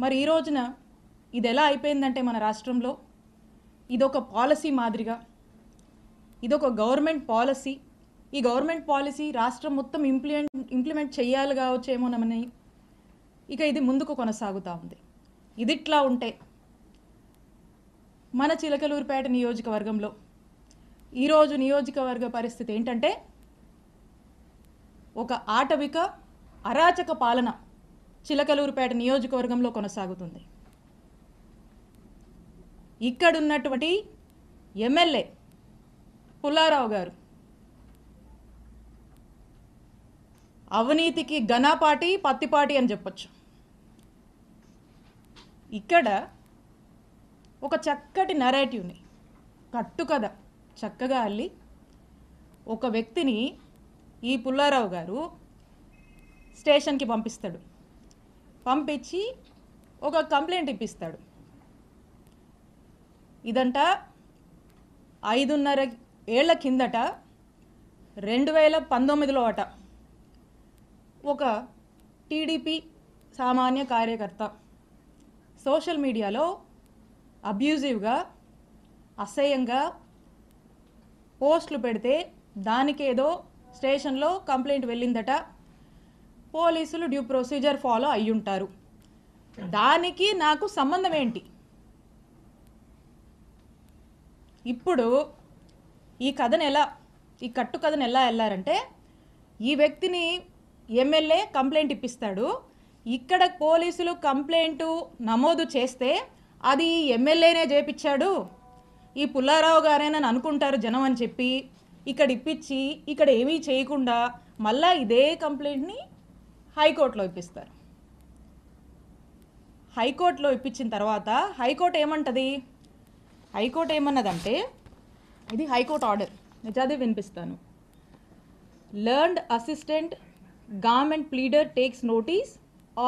మరి ఈ రోజున ఇది ఎలా అయిపోయిందంటే మన రాష్ట్రంలో ఇదొక పాలసీ మాదిరిగా, ఇదొక గవర్నమెంట్ పాలసీ, ఈ గవర్నమెంట్ పాలసీ రాష్ట్రం మొత్తం ఇంప్లిమెంట్ చేయాలి కావచ్చేమోనని ఇక ఇది ముందుకు కొనసాగుతూ ఉంది. ఇదిట్లా ఉంటే మన చిలకలూరిపేట నియోజకవర్గంలో ఈరోజు నియోజకవర్గ పరిస్థితి ఏంటంటే ఒక ఆటవిక అరాచక పాలన చిలకలూరిపేట నియోజకవర్గంలో కొనసాగుతుంది. ఇక్కడున్నటువంటి ఎమ్మెల్యే పుల్లారావు గారు అవినీతికి ఘనాపాటి పత్తిపాటి అని చెప్పొచ్చు. ఇక్కడ ఒక చక్కటి నరేటివ్ని కట్టుకథ చక్కగా అల్లి ఒక వ్యక్తిని ఈ పుల్లారావు గారు స్టేషన్కి పంపిస్తాడు. పంపించి ఒక కంప్లైంట్ ఇప్పిస్తాడు. ఇదంట 5.5 ఏళ్ల కిందట 2019లో అట ఒక టీడీపీ సామాన్య కార్యకర్త సోషల్ మీడియాలో అబ్యూజివ్గా అసహ్యంగా పోస్టులు పెడితే దానికేదో స్టేషన్లో కంప్లైంట్ వెళ్ళిందట. పోలీసులు డ్యూ ప్రొసీజర్ ఫాలో అయ్యుంటారు. దానికి నాకు సంబంధం ఏంటి? ఇప్పుడు ఈ కట్టు కథను ఎలా వెళ్ళారంటే, ఈ వ్యక్తిని ఎమ్మెల్యే కంప్లైంట్ ఇప్పిస్తాడు. ఇక్కడ పోలీసులు కంప్లైంట్ నమోదు చేస్తే అది ఎమ్మెల్యేనే చేపించాడు, ఈ పుల్లారావు గారేనని అనుకుంటారు జనం అని చెప్పి ఇక్కడ ఇప్పించి ఇక్కడ ఏమీ చేయకుండా మళ్ళా ఇదే కంప్లైంట్ని హైకోర్టులో ఇప్పిస్తారు. హైకోర్టులో ఇప్పించిన తర్వాత హైకోర్టు ఏమంటది? హైకోర్టు ఏమన్నదంటే, ఇది హైకోర్టు ఆర్డర్, నిజాది వినిపిస్తాను. Learned assistant government pleader takes notice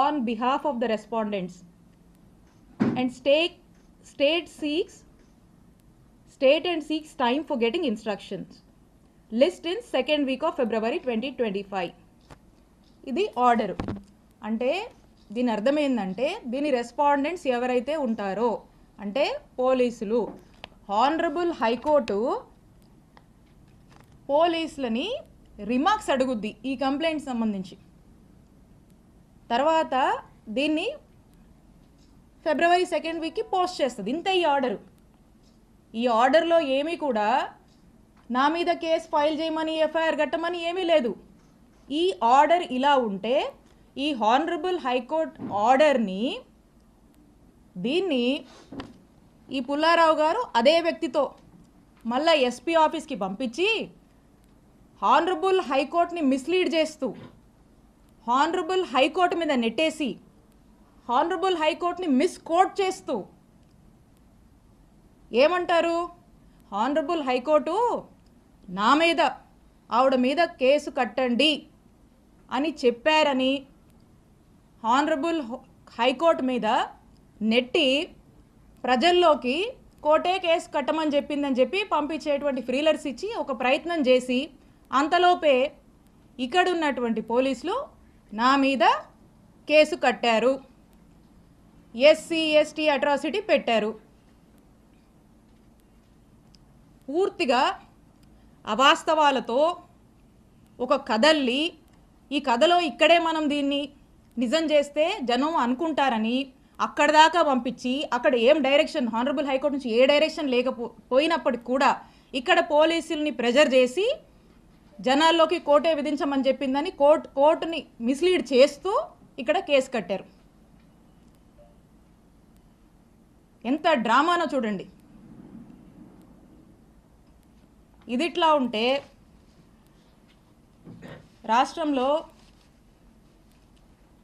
on behalf of the respondents and state and seeks time for getting instructions. List in second week of February 2025. ఇది ఆర్డర్. అంటే దీని అర్థం ఏంటంటే, దీని రెస్పాండెంట్స్ ఎవరైతే ఉంటారో అంటే పోలీసులు, హానరబుల్ హైకోర్టు పోలీసులని రిమార్క్స్ అడుగుద్ది ఈ కంప్లైంట్ సంబంధించి. తర్వాత దీన్ని February 2nd వీక్కి పోస్ట్ చేస్తుంది. ఇంత ఈ ఆర్డరు. ఈ ఆర్డర్లో ఏమీ కూడా నా మీద కేసు ఫైల్ చేయమని ఎఫ్ఐఆర్ కట్టమని ఏమీ లేదు. ఈ ఆర్డర్ ఇలా ఉంటే ఈ హానరబుల్ హైకోర్టు ఆర్డర్ని దీన్ని ఈ పుల్లారావు గారు అదే వ్యక్తితో మళ్ళీ ఎస్పీ ఆఫీస్కి పంపించి హానరబుల్ హైకోర్టుని మిస్లీడ్ చేస్తూ హానరబుల్ హైకోర్టు మీద నెట్టేసి హానరబుల్ హైకోర్టుని మిస్కోట్ చేస్తూ ఏమంటారు? హానరబుల్ హైకోర్టు నా మీద ఆవిడ మీద కేసు కట్టండి అని చెప్పారని హానరబుల్ హైకోర్టు మీద నెట్టి ప్రజల్లోకి కోర్టే కేసు కట్టమని చెప్పిందని చెప్పి పంపించేటువంటి ఫ్రీలర్స్ ఇచ్చి ఒక ప్రయత్నం చేసి అంతలోపే ఇక్కడున్నటువంటి పోలీసులు నా మీద కేసు కట్టారు, ఎస్సీ ఎస్టీ అట్రాసిటీ పెట్టారు. పూర్తిగా అవాస్తవాలతో ఒక కథల్ని, ఈ కథలో ఇక్కడే మనం దీన్ని నిజం చేస్తే జనం అనుకుంటారని అక్కడ దాకా పంపించి అక్కడ ఏం డైరెక్షన్ హానరబుల్ హైకోర్టు నుంచి ఏ డైరెక్షన్ లేకపోయినప్పటికి కూడా ఇక్కడ పోలీసుల్ని ప్రెజర్ చేసి జనాల్లోకి కోర్టే విధించమని చెప్పిందని కోర్టుని మిస్లీడ్ చేస్తూ ఇక్కడ కేసు కట్టారు. ఎంత డ్రామానో చూడండి. ఇదిట్లా ఉంటే రాష్ట్రంలో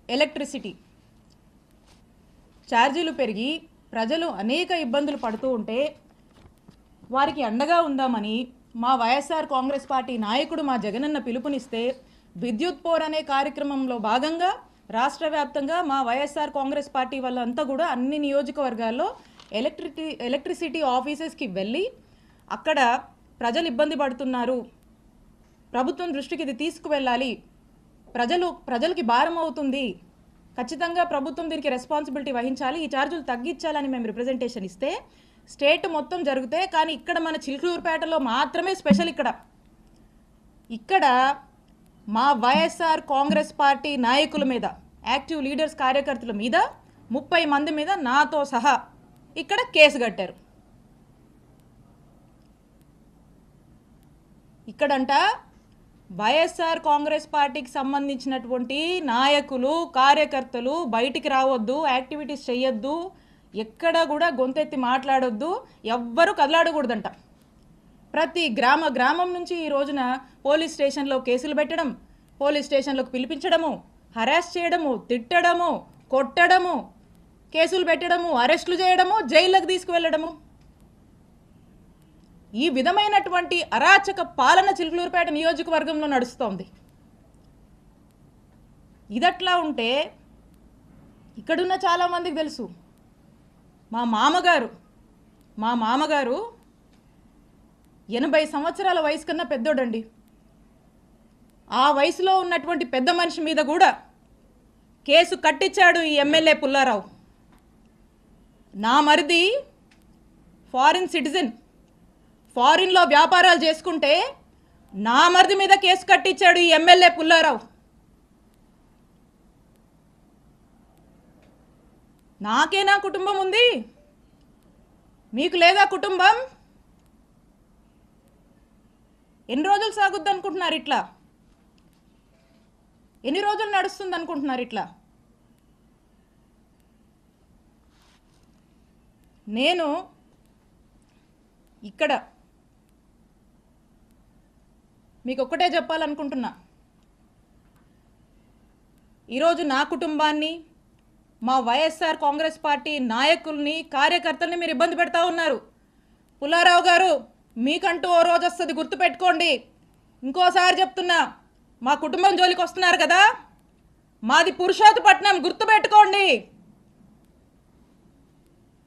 ఎలక్ట్రిసిటీ ఛార్జీలు పెరిగి ప్రజలు అనేక ఇబ్బందులు పడుతూ ఉంటే వారికి అండగా ఉందామని మా వైఎస్ఆర్ కాంగ్రెస్ పార్టీ నాయకుడు మా జగనన్న పిలుపునిస్తే విద్యుత్ పోర్ అనే కార్యక్రమంలో భాగంగా రాష్ట్ర వ్యాప్తంగా మా వైఎస్ఆర్ కాంగ్రెస్ పార్టీ వాళ్ళంతా కూడా అన్ని నియోజకవర్గాల్లో ఎలక్ట్రిసిటీ ఆఫీసెస్కి వెళ్ళి అక్కడ ప్రజలు ఇబ్బంది పడుతున్నారు, ప్రభుత్వం దృష్టికి ఇది తీసుకువెళ్ళాలి, ప్రజలకి భారం అవుతుంది, ఖచ్చితంగా ప్రభుత్వం దీనికి రెస్పాన్సిబిలిటీ వహించాలి, ఈ ఛార్జీలు తగ్గించాలని మేము రిప్రజెంటేషన్ ఇస్తే స్టేట్ మొత్తం జరిగితే, కానీ ఇక్కడ మన చిలుకూరుపేటలో మాత్రమే స్పెషల్. ఇక్కడ మా వైఎస్ఆర్ కాంగ్రెస్ పార్టీ నాయకుల మీద, యాక్టివ్ లీడర్స్ కార్యకర్తల మీద 30 మంది మీద నాతో సహా ఇక్కడ కేసు కట్టారు. ఇక్కడంట వైఎస్ఆర్ కాంగ్రెస్ పార్టీకి సంబంధించినటువంటి నాయకులు కార్యకర్తలు బయటికి రావద్దు, యాక్టివిటీస్ చేయొద్దు, ఎక్కడ కూడా గొంతెత్తి మాట్లాడొద్దు, ఎవ్వరూ కదలాడకూడదంట. ప్రతి గ్రామం నుంచి ఈ రోజున పోలీస్ స్టేషన్లో కేసులు పెట్టడం, పోలీస్ స్టేషన్లకు పిలిపించడము, హరాస్ చేయడము, తిట్టడము, కొట్టడము, కేసులు పెట్టడము, అరెస్టులు చేయడము, జైళ్ళకు తీసుకువెళ్ళడము, ఈ విధమైనటువంటి అరాచక పాలన చిలుకూరుపేట నియోజకవర్గంలో నడుస్తోంది. ఇదట్లా ఉంటే ఇక్కడున్న చాలామందికి తెలుసు, మా మామగారు 80 సంవత్సరాల వయసు కన్నా పెద్దోడండి. ఆ వయసులో ఉన్నటువంటి పెద్ద మనిషి మీద కూడా కేసు కట్టించాడు ఈ ఎమ్మెల్యే పుల్లారావు. నా మరిది ఫారిన్ సిటిజన్, ఫారిన్లో వ్యాపారాలు చేసుకుంటే నా మరిది మీద కేసు కట్టించాడు ఈ ఎమ్మెల్యే పుల్లారావు. నాకేనా కుటుంబం ఉంది? మీకు లేదా కుటుంబం? ఎన్ని రోజులు సాగుద్ది అనుకుంటున్నారు ఇట్లా? ఎన్ని రోజులు నడుస్తుంది అనుకుంటున్నారు ఇట్లా? నేను ఇక్కడ మీకు ఒక్కటే చెప్పాలనుకుంటున్నా, ఈరోజు నా కుటుంబాన్ని, మా వైఎస్ఆర్ కాంగ్రెస్ పార్టీ నాయకుల్ని కార్యకర్తల్ని మీరు ఇబ్బంది పెడతా ఉన్నారు. పుల్లారావు గారు, మీకంటూ ఓ రోజు వస్తుంది, గుర్తుపెట్టుకోండి. ఇంకోసారి చెప్తున్నా, మా కుటుంబం జోలికి వస్తున్నారు కదా, మాది పురుషోత్తపట్నం, గుర్తుపెట్టుకోండి,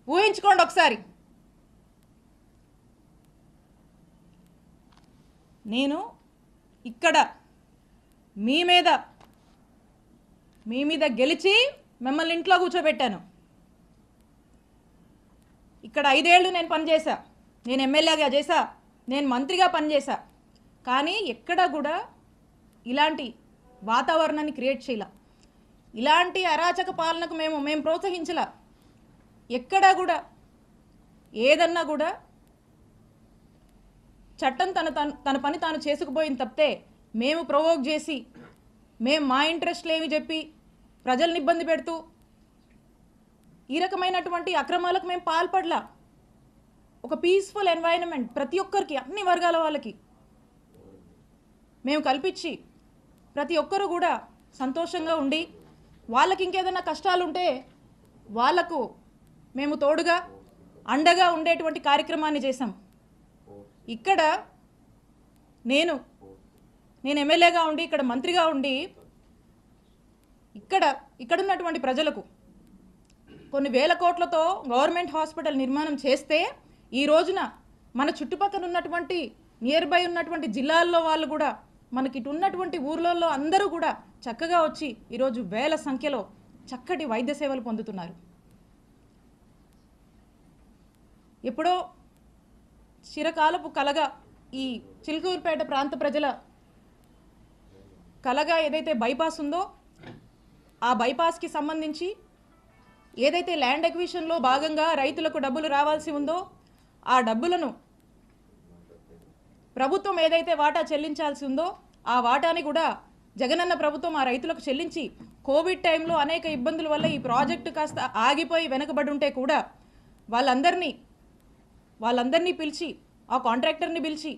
ఊహించుకోండి ఒకసారి. నేను ఇక్కడ మీ మీద గెలిచి మిమ్మల్ని ఇంట్లో కూర్చోబెట్టాను. ఇక్కడ 5 ఏళ్ళు నేను పనిచేశా, నేను ఎమ్మెల్యేగా చేశా, నేను మంత్రిగా పనిచేశా, కానీ ఎక్కడ కూడా ఇలాంటి వాతావరణాన్ని క్రియేట్ చేయాల, ఇలాంటి అరాచక పాలనకు మేము ప్రోత్సహించలా. ఎక్కడా కూడా ఏదన్నా కూడా చట్టం తన పని తాను చేసుకుపోయింది తప్పితే మేము ప్రొవోక్ చేసి, మేము మా ఇంట్రెస్ట్లు ఏమి చెప్పి ప్రజల్ని ఇబ్బంది పెడుతూ ఈ రకమైనటువంటి అక్రమాలకు మేము పాల్పడలా. ఒక పీస్ఫుల్ ఎన్వైరన్మెంట్ ప్రతి ఒక్కరికి, అన్ని వర్గాల వాళ్ళకి మేము కల్పించి ప్రతి ఒక్కరు కూడా సంతోషంగా ఉండి, వాళ్ళకి ఇంకేదైనా కష్టాలుంటే వాళ్లకు మేము తోడుగా అండగా ఉండేటువంటి కార్యక్రమాన్ని చేశాం. ఇక్కడ నేను ఎమ్మెల్యేగా ఉండి, ఇక్కడ మంత్రిగా ఉండి, ఇక్కడున్నటువంటి ప్రజలకు కొన్ని వేల కోట్లతో గవర్నమెంట్ హాస్పిటల్ నిర్మాణం చేస్తే, ఈ రోజున మన చుట్టుపక్కల ఉన్నటువంటి నియర్ బై ఉన్నటువంటి జిల్లాల్లో వాళ్ళు కూడా, మనకి ఇటు ఉన్నటువంటి ఊర్లలో అందరూ కూడా చక్కగా వచ్చి ఈరోజు వేల సంఖ్యలో చక్కటి వైద్య సేవలు పొందుతున్నారు. ఎప్పుడో చిరకాలపు కలగా ఈ చిలుకూరుపేట ప్రాంత ప్రజల కలగా ఏదైతే బైపాస్ ఉందో, ఆ బైపాస్కి సంబంధించి ఏదైతే ల్యాండ్ ఎక్విజిషన్లో భాగంగా రైతులకు డబ్బులు రావాల్సి ఉందో, ఆ డబ్బులను ప్రభుత్వం ఏదైతే వాటా చెల్లించాల్సి ఉందో, ఆ వాటాని కూడా జగనన్న ప్రభుత్వం ఆ రైతులకు చెల్లించి, కోవిడ్ టైంలో అనేక ఇబ్బందుల వల్ల ఈ ప్రాజెక్టు కాస్త ఆగిపోయి వెనకబడి ఉంటే కూడా వాళ్ళందరినీ పిలిచి, ఆ కాంట్రాక్టర్ని పిలిచి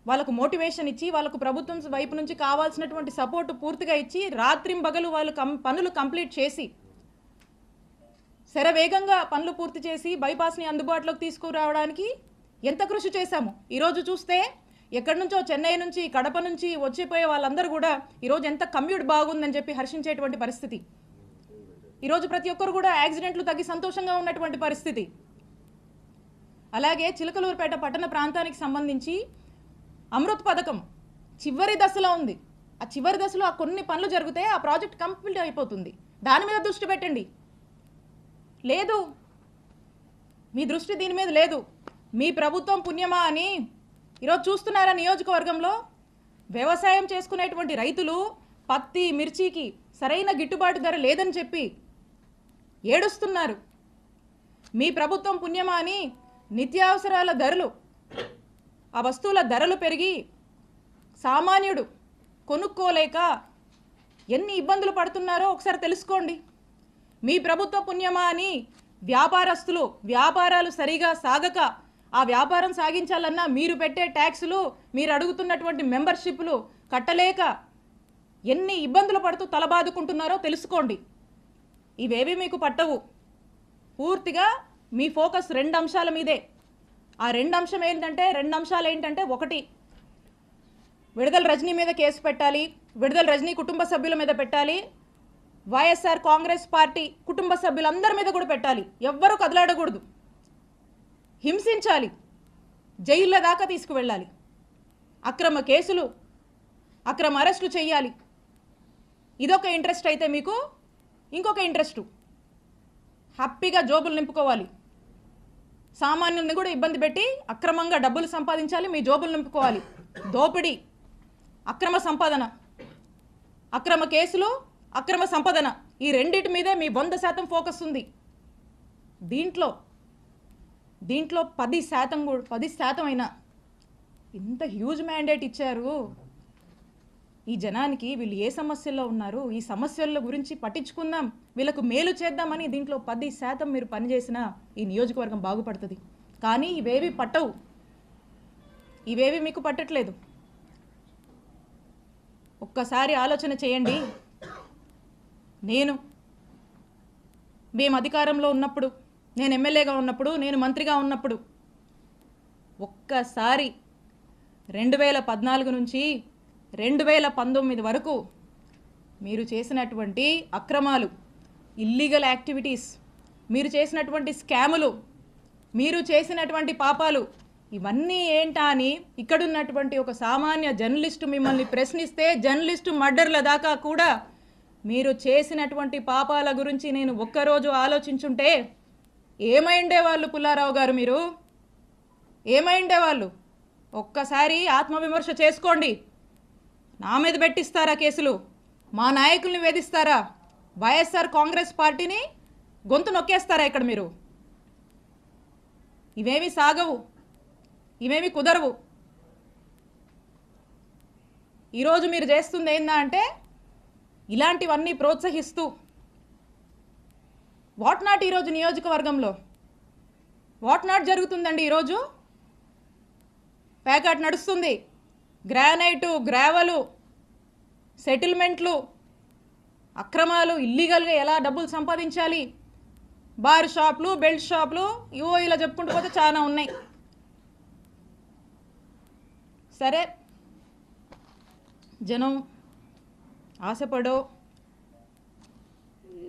వాళ్ళకు మోటివేషన్ ఇచ్చి, వాళ్ళకు ప్రభుత్వం వైపు నుంచి కావాల్సినటువంటి సపోర్టు పూర్తిగా ఇచ్చి, రాత్రింబగలు వాళ్ళు పనులు కంప్లీట్ చేసి, శరవేగంగా పనులు పూర్తి చేసి బైపాస్ని అందుబాటులోకి తీసుకురావడానికి ఎంత కృషి చేశాము. ఈరోజు చూస్తే ఎక్కడి నుంచో, చెన్నై నుంచి, కడప నుంచి వచ్చిపోయే వాళ్ళందరూ కూడా ఈరోజు ఎంత కమ్యూట్ బాగుందని చెప్పి హర్షించేటువంటి పరిస్థితి. ఈరోజు ప్రతి ఒక్కరు కూడా యాక్సిడెంట్లు తగ్గి సంతోషంగా ఉన్నటువంటి పరిస్థితి. అలాగే చిలకలూరుపేట పట్టణ ప్రాంతానికి సంబంధించి అమృత్ పథకం చివరి దశలో ఉంది. ఆ చివరి దశలో కొన్ని పనులు జరిగితే ఆ ప్రాజెక్ట్ కంప్లీట్ అయిపోతుంది. దాని మీద దృష్టి పెట్టండి. లేదు, మీ దృష్టి దీని మీద లేదు. మీ ప్రభుత్వం పుణ్యమా అని ఈరోజు చూస్తున్నారా? నియోజకవర్గంలో వ్యవసాయం చేసుకునేటువంటి రైతులు పత్తి మిర్చికి సరైన గిట్టుబాటు ధర లేదని చెప్పి ఏడుస్తున్నారు. మీ ప్రభుత్వం పుణ్యమా అని నిత్యావసరాల ధరలు, ఆ వస్తువుల ధరలు పెరిగి సామాన్యుడు కొనుక్కోలేక ఎన్ని ఇబ్బందులు పడుతున్నారో ఒకసారి తెలుసుకోండి. మీ ప్రభుత్వ పుణ్యమా అని వ్యాపారస్తులు వ్యాపారాలు సరిగా సాగక ఆ వ్యాపారం సాగించాలన్నా మీరు పెట్టే ట్యాక్సులు, మీరు అడుగుతున్నటువంటి మెంబర్షిప్లు కట్టలేక ఎన్ని ఇబ్బందులు పడుతూ తలబాదుకుంటున్నారో తెలుసుకోండి. ఇవేవి మీకు పట్టవు. పూర్తిగా మీ ఫోకస్ 2 అంశాల మీదే. ఆ 2 అంశాలు ఏంటంటే, ఒకటి, విడుదల రజనీ మీద కేసు పెట్టాలి, విడుదల రజనీ కుటుంబ సభ్యుల మీద పెట్టాలి, వైఎస్ఆర్ కాంగ్రెస్ పార్టీ కుటుంబ సభ్యులందరి మీద కూడా పెట్టాలి. ఎవ్వరూ కదలాడకూడదు, హింసించాలి, జైళ్ళ దాకా తీసుకువెళ్ళాలి, అక్రమ కేసులు, అక్రమ అరెస్టులు చేయాలి. ఇదొక ఇంట్రెస్ట్ అయితే మీకు ఇంకొక ఇంట్రెస్టు హ్యాపీగా జోబులు నింపుకోవాలి. సామాన్యుల్ని కూడా ఇబ్బంది పెట్టి అక్రమంగా డబ్బులు సంపాదించాలి, మీ జోబులు నింపుకోవాలి. దోపిడీ, అక్రమ సంపాదన, అక్రమ కేసులు, అక్రమ సంపాదన, ఈ రెండింటి మీదే మీ 100% ఫోకస్ ఉంది. దీంట్లో 10% అయినా ఇంత హ్యూజ్ మ్యాండేట్ ఇచ్చారు ఈ జనానికి. వీళ్ళు ఏ సమస్యల్లో ఉన్నారు, ఈ సమస్యల గురించి పట్టించుకుందాం, వీళ్ళకు మేలు చేద్దామని దీంట్లో 10% మీరు పనిచేసినా ఈ నియోజకవర్గం బాగుపడుతుంది. కానీ ఇవేవి పట్టవు, ఇవేవి మీకు పట్టట్లేదు. ఒక్కసారి ఆలోచన చేయండి. మేము అధికారంలో ఉన్నప్పుడు, నేను ఎమ్మెల్యేగా ఉన్నప్పుడు, నేను మంత్రిగా ఉన్నప్పుడు ఒక్కసారి 2014 నుంచి 2019 వరకు మీరు చేసినటువంటి అక్రమాలు, ఇల్లీగల్ యాక్టివిటీస్, మీరు చేసినటువంటి స్కాములు, మీరు చేసినటువంటి పాపాలు ఇవన్నీ ఏంటా అని ఇక్కడున్నటువంటి ఒక సామాన్య జర్నలిస్టు మిమ్మల్ని ప్రశ్నిస్తే, జర్నలిస్టు మర్డర్ల దాకా కూడా మీరు చేసినటువంటి పాపాల గురించి నేను ఒక్కరోజు ఆలోచించుంటే ఏమైండేవాళ్ళు పుల్లారావు గారు? మీరు ఏమైండేవాళ్ళు? ఒక్కసారి ఆత్మవిమర్శ చేసుకోండి. నా మీద పెట్టిస్తారా కేసులు? మా నాయకుల్ని వేధిస్తారా? వైఎస్ఆర్ కాంగ్రెస్ పార్టీని గొంతు నొక్కేస్తారా ఇక్కడ మీరు? ఇవేమి సాగవు, ఇవేమి కుదరవు. ఈరోజు మీరు చేస్తుంది ఏందా అంటే ఇలాంటివన్నీ ప్రోత్సహిస్తూ వాట్ నాట్ ఈరోజు నియోజకవర్గంలో వాట్ నాట్ జరుగుతుందండి. ఈరోజు ప్యాకెట్ నడుస్తుంది, గ్రానైటు, గ్రావెలు, సెటిల్మెంట్లు, అక్రమాలు, ఇల్లీగల్గా ఎలా డబ్బులు సంపాదించాలి, బార్ షాపులు, బెల్ట్ షాపులు, ఇవో ఇలా చెప్పుకుంటూ పోతే చాలా ఉన్నాయి. సరే, జనం ఆశపడో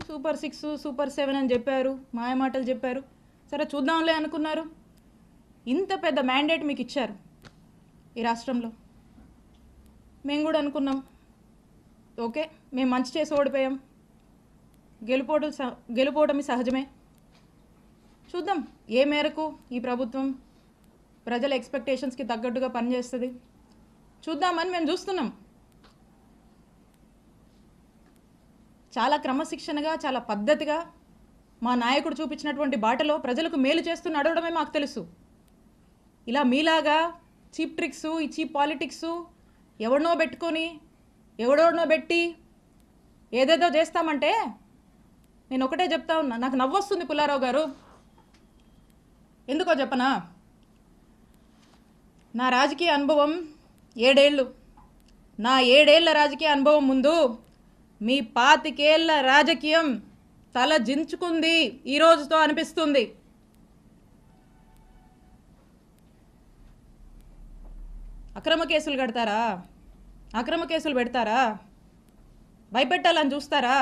సూపర్ 6, సూపర్ 7 అని చెప్పారు, మాయమాటలు చెప్పారు. సరే చూద్దాంలే అనుకున్నారు. ఇంత పెద్ద మ్యాండేట్ మీకు ఇచ్చారు ఈ రాష్ట్రంలో. మేము కూడా అనుకున్నాం, ఓకే మేము మంచి చేసి ఓడిపోయాం, గెలుపోవటమి సహజమే, చూద్దాం ఏ మేరకు ఈ ప్రభుత్వం ప్రజల ఎక్స్పెక్టేషన్స్కి తగ్గట్టుగా పనిచేస్తుంది చూద్దామని మేము చూస్తున్నాం. చాలా క్రమశిక్షణగా, చాలా పద్ధతిగా మా నాయకుడు చూపించినటువంటి బాటలో ప్రజలకు మేలు చేస్తూ నడవడమే మాకు తెలుసు. ఇలా మీలాగా చీప్ ట్రిక్స్, ఈ చీప్ పాలిటిక్స్, ఎవడనో పెట్టి ఏదేదో చేస్తామంటే నేను ఒకటే చెప్తా ఉన్నా. నాకు నవ్వొస్తుంది పుల్లారావు గారు. ఎందుకో చెప్పనా? నా రాజకీయ అనుభవం 7 ఏళ్ళు. నా 7 ఏళ్ల రాజకీయ అనుభవం ముందు మీ 25 ఏళ్ల రాజకీయం తల జించుకుంది ఈ రోజుతో అనిపిస్తుంది. అక్రమ కేసులు కడతారా? అక్రమ కేసులు పెడతారా? భయపెట్టాలని చూస్తారా?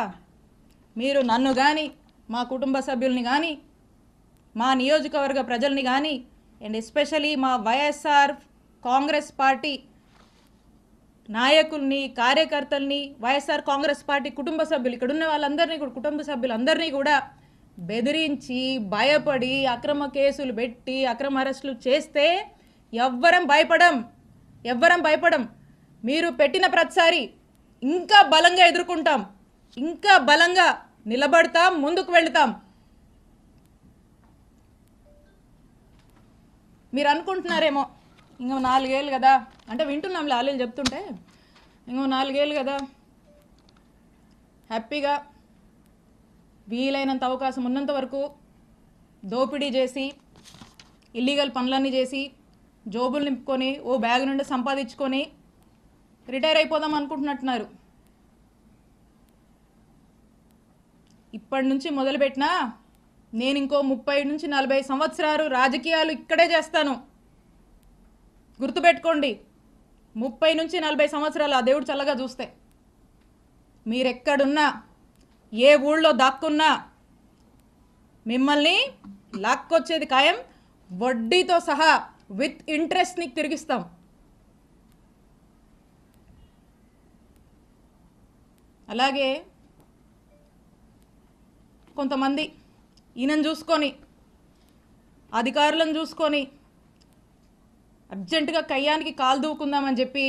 మీరు నన్ను కానీ, మా కుటుంబ సభ్యుల్ని కానీ, మా నియోజకవర్గ ప్రజల్ని కానీ, అండ్ ఎస్పెషలీ మా వైఎస్ఆర్ కాంగ్రెస్ పార్టీ నాయకుల్ని, కార్యకర్తల్ని, వైఎస్ఆర్ కాంగ్రెస్ పార్టీ కుటుంబ సభ్యులు, ఇక్కడ ఉన్న వాళ్ళందరినీ కూడా, కుటుంబ సభ్యులందరినీ కూడా బెదిరించి, భయపడి, అక్రమ కేసులు పెట్టి, అక్రమ అరెస్టులు చేస్తే ఎవ్వరం భయపడం. మీరు పెట్టిన ప్రతిసారి ఇంకా బలంగా ఎదుర్కొంటాం, ఇంకా బలంగా నిలబడతాం, ముందుకు వెళతాం. మీరు అనుకుంటున్నారేమో ఇంకో 4 ఏళ్ళు కదా, అంటే వింటున్నాం లాలీలు చెప్తుంటే, ఇంకో 4 ఏళ్ళు కదా, హ్యాపీగా వీలైనంత అవకాశం ఉన్నంత వరకు దోపిడీ చేసి, ఇల్లీగల్ పనులన్నీ చేసి, జోబులు నింపుకొని, ఓ బ్యాగ్ నుండి సంపాదించుకొని రిటైర్ అయిపోదాం అనుకుంటున్నట్టున్నారు. ఇప్పటి నుంచి మొదలుపెట్టినా నేను ఇంకో 30 నుంచి 40 సంవత్సరాలు రాజకీయాలు ఇక్కడే చేస్తాను. గుర్తుపెట్టుకోండి, 30 నుంచి 40 సంవత్సరాలు ఆ దేవుడు చల్లగా చూస్తే మీరెక్కడున్నా, ఏ ఊళ్ళో దాక్కున్నా మిమ్మల్ని లాక్కొచ్చేది ఖాయం, వడ్డీతో సహా విత్ ఇంట్రెస్ట్ నీకు తిరిగిస్తాం. అలాగే కొంతమంది ఈయనను చూసుకొని, అధికారులను చూసుకొని అర్జెంటుగా కయ్యానికి కాలు దూకుందామని చెప్పి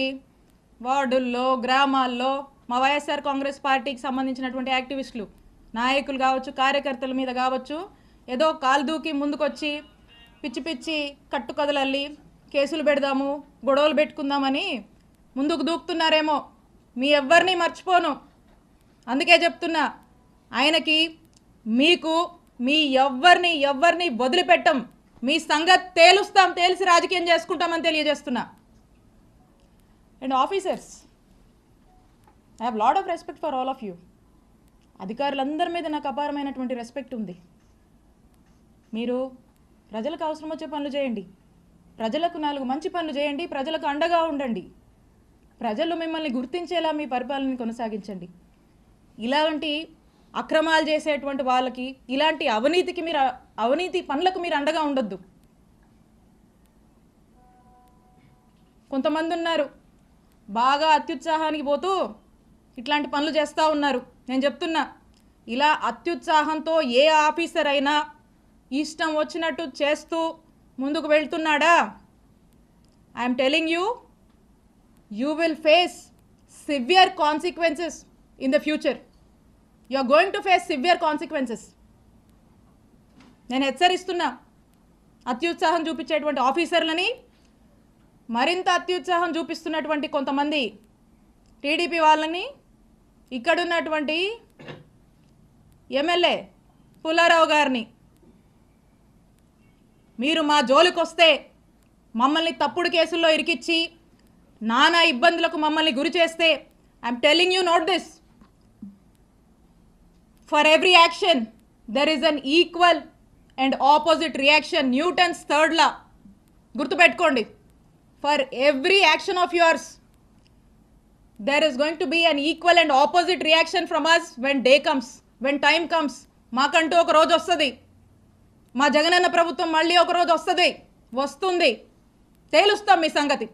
వార్డుల్లో, గ్రామాల్లో మా వైఎస్ఆర్ కాంగ్రెస్ పార్టీకి సంబంధించినటువంటి యాక్టివిస్టులు, నాయకులు కావచ్చు, కార్యకర్తల మీద కావచ్చు, ఏదో కాలు దూకి ముందుకొచ్చి పిచ్చి పిచ్చి కట్టుకథలల్లి కేసులు పెడదాము, గొడవలు పెట్టుకుందామని ముందుకు దూకుతున్నారేమో. మీ ఎవ్వరిని మర్చిపోను, అందుకే చెప్తున్నా, ఆయనకి మీకు మీ ఎవ్వరిని వదిలిపెట్టం. మీ సంగతి తేలుస్తాం, తేల్చి రాజకీయం చేసుకుంటామని తెలియజేస్తున్నా. And officers, I have lot of respect for all of you. అధికారులందరి మీద నాకు అపారమైనటువంటి రెస్పెక్ట్ ఉంది. మీరు ప్రజలకు అవసరం వచ్చే పనులు చేయండి, ప్రజలకు 4 మంచి పనులు చేయండి, ప్రజలకు అండగా ఉండండి, ప్రజలు మిమ్మల్ని గుర్తించేలా మీ పరిపాలనని కొనసాగించండి. ఇలాంటి అక్రమాలు చేసేటువంటి వాళ్ళకి, ఇలాంటి అవినీతి పనులకు మీరు అండగా ఉండొద్దు. కొంతమంది ఉన్నారు బాగా అత్యుత్సాహానికి పోతూ ఇట్లాంటి పనులు చేస్తూ ఉన్నారు. నేను చెప్తున్నా, ఇలా అత్యుత్సాహంతో ఏ ఆఫీసర్ అయినా ఇష్టం వచ్చినట్టు చేస్తూ ముందుకు వెళ్తున్నాడా, I'm telling you, you will face severe consequences in the future. You are going to face severe consequences. నేను హెచ్చరిస్తున్నా, అత్యుత్సాహం చూపించేటువంటి ఆఫీసర్లని, మరింత అత్యుత్సాహం చూపిస్తున్నటువంటి కొంతమంది టీడీపీ వాళ్ళని, ఇక్కడున్నటువంటి ఎమ్మెల్యే పుల్లారావు గారిని, మీరు మా జోలికొస్తే మమ్మల్ని తప్పుడు కేసుల్లో ఇరికిచ్చి నానా ఇబ్బందులకు మమ్మల్ని గురి చేస్తే, I'm telling you note this, for every action there is an equal and opposite reaction. Newton's 3rd law గుర్తుపెట్టుకోండి. For every action of yours there is going to be an equal and opposite reaction from us when day comes, when time comes. మాకంటూ ఒక రోజు వస్తుంది, మా జగనన్న ప్రభుత్వం మళ్ళీ ఒక రోజు వస్తుంది, తేలుస్తాం మీ సంగతి.